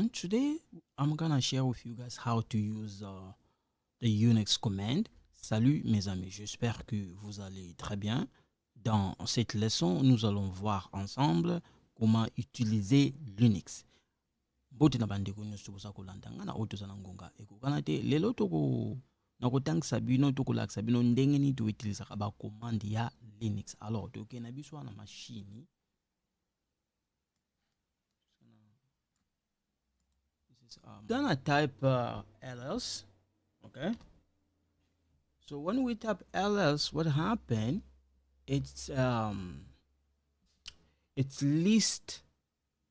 everyone. Today I'm gonna share with you guys how to use the Unix command. Salut mes amis, j'espère que vous allez très bien. Dans cette leçon, nous allons voir ensemble comment utiliser Linux. Bote na bandeko nyonso tokoza na otoza na ngonga ekokana te lelo toko nakotangisa bino tokolakisa bino ndenge nini toutilisaka bacommande ya Linux. Alors tokena biso na machine. Gonna type ls, okay? So when we type ls, what happened? It's list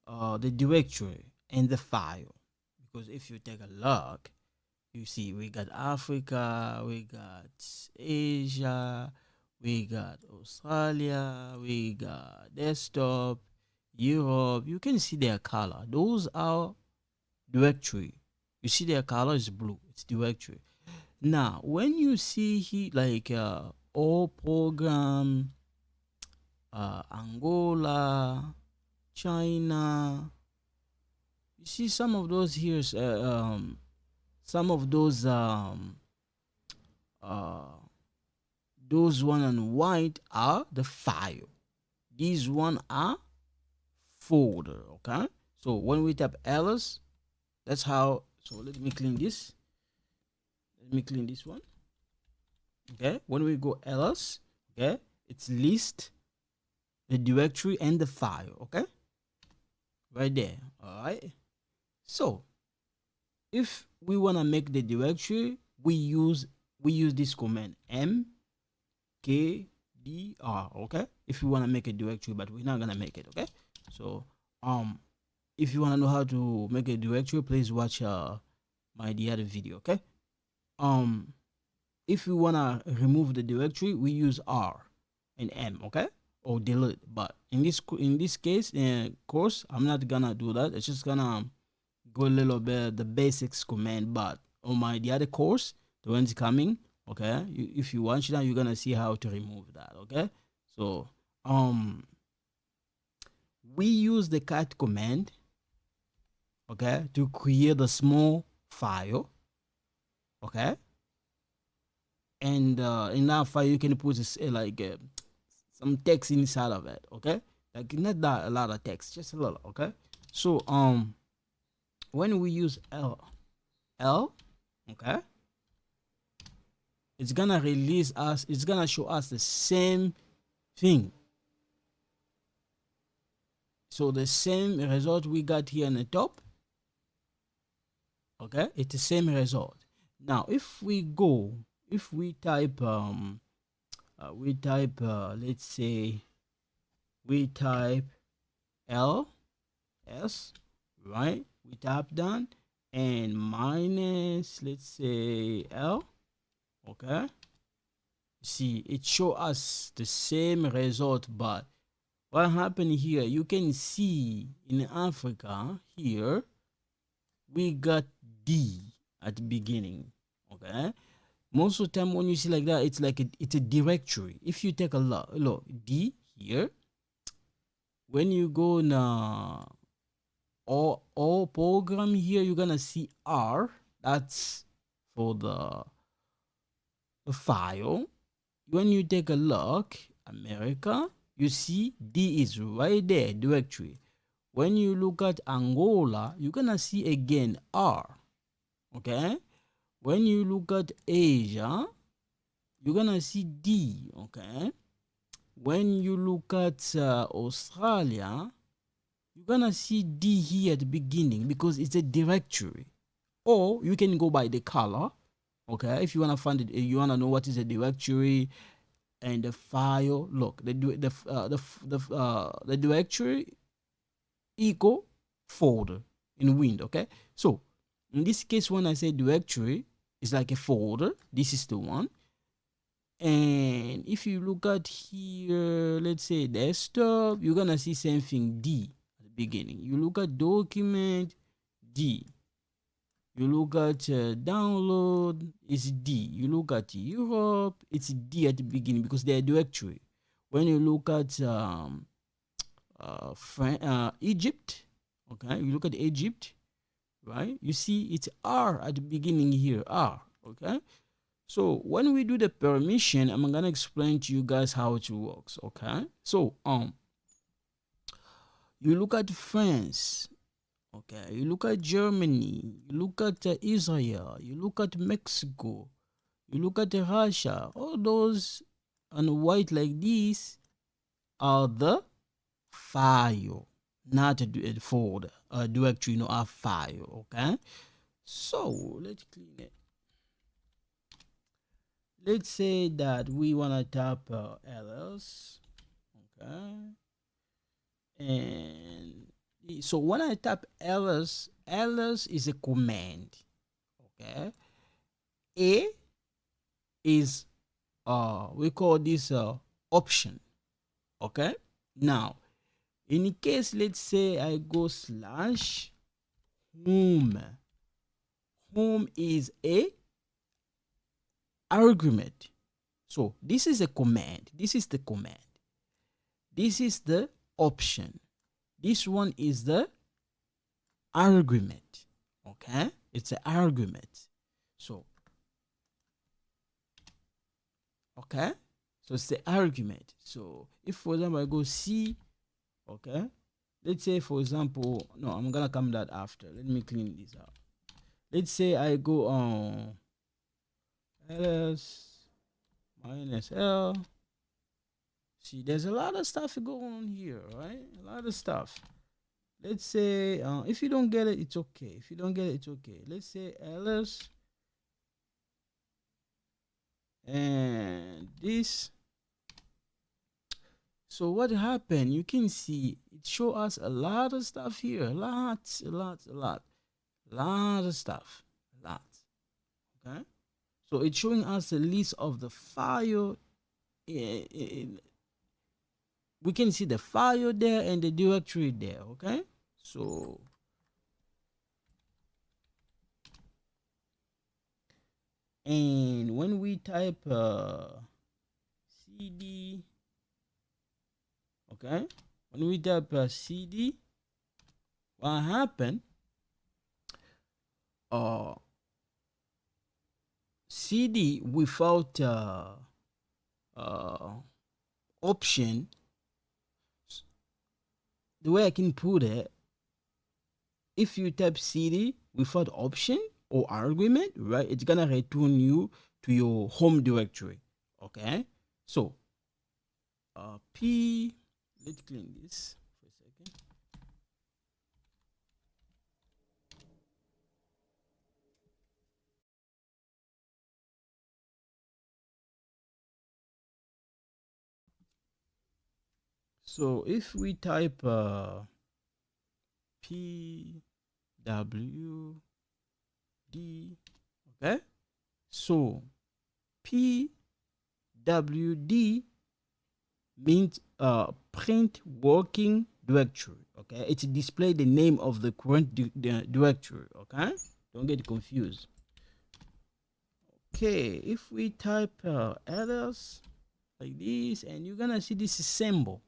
the directory and the file, because if you take a look, you see we got Africa, we got Asia, we got Australia, we got desktop, Europe. You can see their color. Those are directory. You see their color is blue. It's directory. Now when you see here like all program, Angola, China, you see some of those here, some of those one on white are the file. These one are folder. Okay, so when we type ls, that's how. So let me clean this. Let me clean this one. Okay, when we go ls, okay, it's list the directory and the file. Okay, right there. All right. So if we want to make the directory, we use this command mkdir. Okay, if we want to make a directory, but we're not gonna make it. Okay, so if you want to know how to make a directory, please watch my other video. Okay, if we want to remove the directory, we use R and M. Okay, or delete. But in this case, course, I'm not gonna do that. It's just gonna go a little bit the basics command. But on my other course, the one's coming, okay, if you watch that, you're gonna see how to remove that. Okay, so we use the cat command, okay, to create a small file. Okay, and in that file you can put some text inside of it. Okay, like not that a lot of text, just a little. Okay, so when we use L, okay, it's gonna release us, it's gonna show us the same thing. So the same result we got here on the top, okay, it's the same result. Now if we type let's say we type ls, right? We tap down and minus, let's say L, okay, see it show us the same result. But what happened here, you can see in Africa here we got D at the beginning. Okay, most of the time when you see like that, it's like it's a directory. If you take a look D here, when you go now all program here, you're gonna see R, that's for the file. When you take a look America, you see D is right there, directory. When you look at Angola, you're gonna see again R. Okay, when you look at Asia, you're gonna see D. Okay, when you look at Australia, you're gonna see D here at the beginning because it's a directory. Or you can go by the color. Okay, if you wanna find it, you wanna know what is a directory and the file. Look, the directory equal folder in Windows. Okay, so in this case, when I say directory, it's like a folder. This is the one. And if you look at here, let's say desktop, you're gonna see same thing, D at the beginning. You look at document, D. You look at download, it's D. You look at Europe, it's D at the beginning because they're directory. When you look at Egypt, okay, you look at Egypt, right? You see it's R at the beginning here, R, okay? So when we do the permission, I'm gonna explain to you guys how it works, okay? So you look at France, okay? You look at Germany, you look at Israel, you look at Mexico, you look at Russia. All those on white like this are the file, not a folder, a directory, no, a file, okay? So let's clean it. Let's say that we want to type ls, okay? And so when I type ls, ls is a command, okay? A is we call this option, okay? Now in case, let's say I go slash home. Home is a argument. So this is a command. This is the command. This is the option. This one is the argument. Okay? It's an argument. So, okay? So it's the argument. So if, for example, I go C, okay? Let's say, for example, no, I'm gonna come that after. Let me clean this out. Let's say I go on ls minus l. See, there's a lot of stuff going on here, right? A lot of stuff. Let's say if you don't get it, it's okay. If you don't get it, it's okay. Let's say ls and this. So what happened? You can see it show us a lot of stuff here. Lots of stuff. Lots. Okay. So it's showing us a list of the file. We can see the file there and the directory there. Okay. So and when we type cd, okay, when we type cd, what happened? CD without option, the way I can put it, if you type cd without option or argument, right, it's gonna return you to your home directory. Okay, so p, let's clean this for a second. So if we type p w d, okay, so pwd means print working directory. Okay, it's display the name of the current directory. Okay, don't get confused. Okay, if we type ls like this, and you're gonna see this symbol.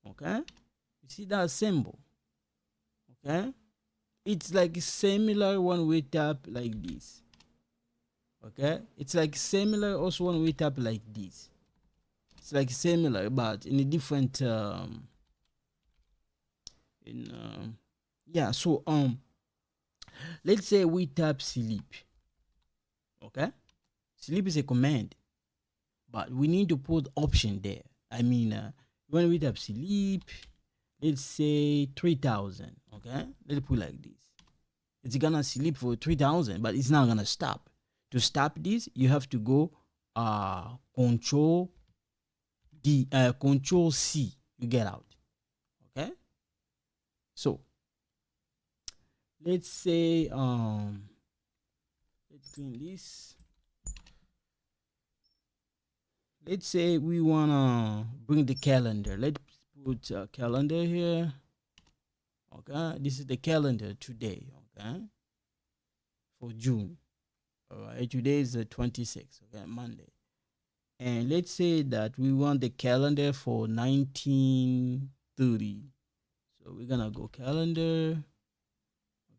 Okay, you see that symbol? Okay, it's like similar when we tap like this. Okay, it's like similar also when we tap like this. It's like similar, but in a different yeah. So let's say we tap sleep. Okay, sleep is a command, but we need to put option there. I mean, when we tap sleep, let's say 3000. Okay, let's put like this. It's gonna sleep for 3000, but it's not gonna stop. To stop this, you have to go control D, control C. You get out. Okay. So let's say let's clean this. Let's say we wanna bring the calendar. Let's put a calendar here. Okay, this is the calendar today. Okay, for June. All right, today is the 26th. Okay, Monday. And let's say that we want the calendar for 1930. So we're gonna go calendar.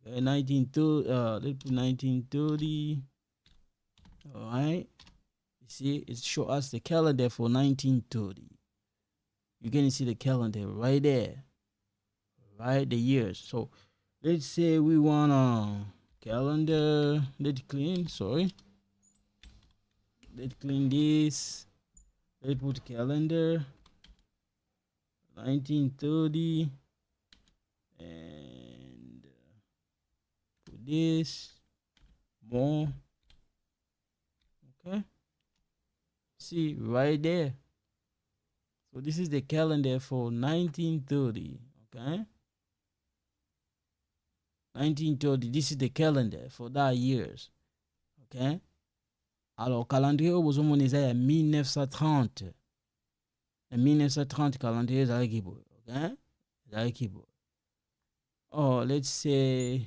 Okay, 1930. Let's put 1930. All right. You see, it show us the calendar for 1930. You can see the calendar right there, right? The years. So let's say we want a calendar. Let's clean. Sorry. Let's clean this. Let's put calendar 1930 and put this more. Okay. See right there. So this is the calendar for 1930. Okay. 1930. This is the calendar for that years. Okay. Alors, calendrier au besoin mon à 1930. En 1930, calendrier est équipe. Okay. C'est équipe. Oh, let's say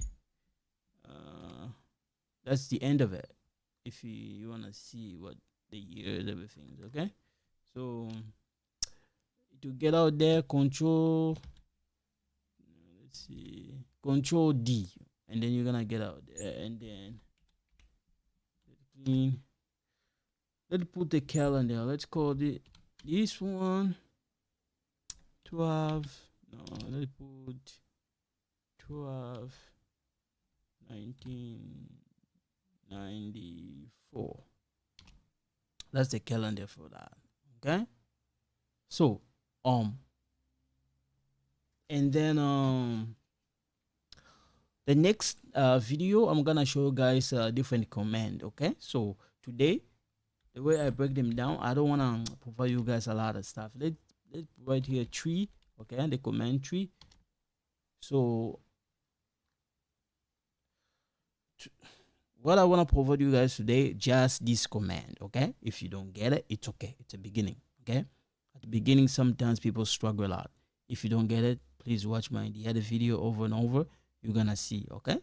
that's the end of it. If you want to see what the years, everything. Okay. So to get out there, control, let's see, control D, and then you're gonna get out there, and then clean. Let's put the calendar. Let's call this one 12. No, let's put 12 1994. That's the calendar for that. Okay. So and then the next video I'm gonna show you guys a different command. Okay, so today the way I break them down, I don't want to provide you guys a lot of stuff. Let's provide here tree. Okay, and the command tree. So what I want to provide you guys today, just this command. Okay, if you don't get it, it's okay. It's a beginning. Okay, at the beginning sometimes people struggle a lot. If you don't get it, please watch the other video over and over. You're gonna see. Okay,